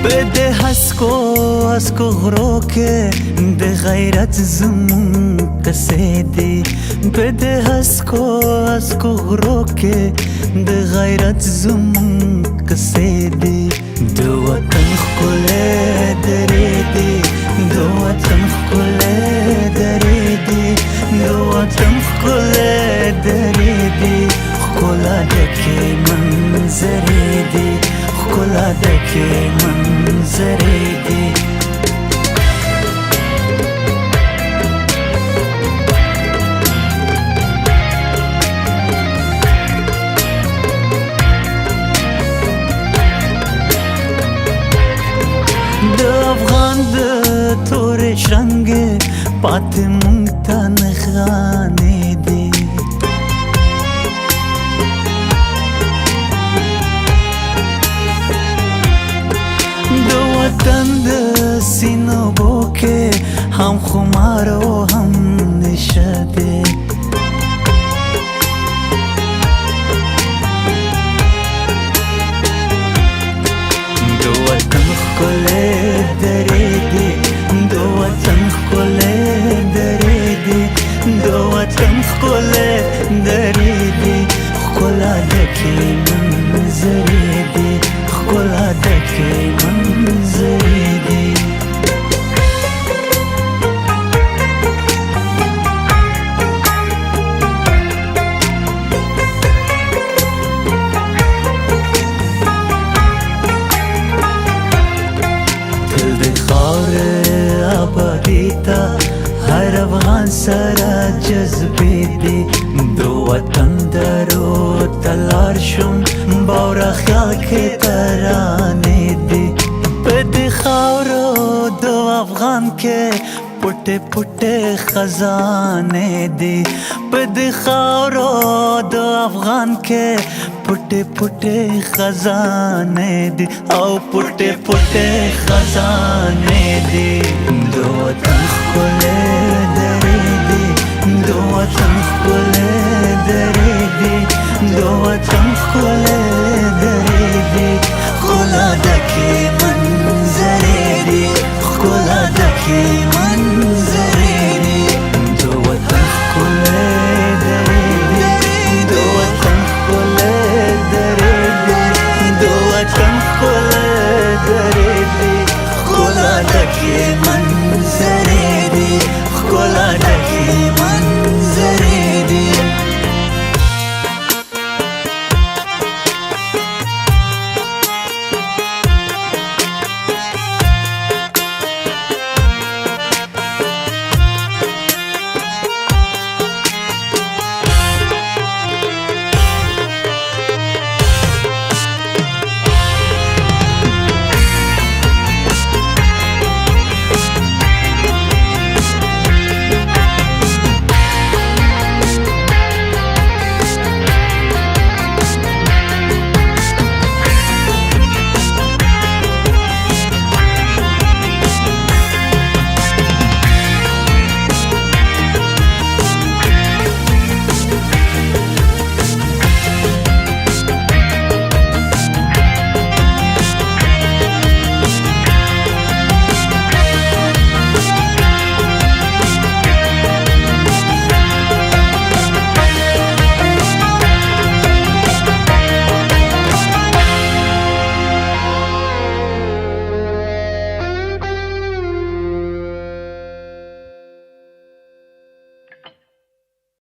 بده هسکو غرو کې د غیرت زمون قصې دي بده هسکو غرو کې د غیرت زمون قصې دي د وطن ښکلې درې دي د وطن ښکلې درې دي د وطن ښکلې درې دي ښکلا ډکې منظرې دي ښکلا ډکې منظرې دي د افغان د تورې شرنګې پاتې مونږ ته نښانې دي د وطن د سینو بو کې هم خمار او هم نشه دی د وطن ښکلې درې دي د وطن ښکلې درې دي د وطن ښکلې درې دي ښکلا ډکې منظرې دي ښکلا ډکې منظرې دي تل د خاورې آبادي ته هر افغان سره جذبې دي د وطن درو ته لاړ شم باوره خیال کې ترانې دي په دې خاورو د افغان کې پټې پټې خزانې دي په دې خاورو د افغان کې پټې پټې خزانې دي او پټې پټې خزانې دي د وطن ښکلې درې دي د وطن ښکلې درې دي د وطن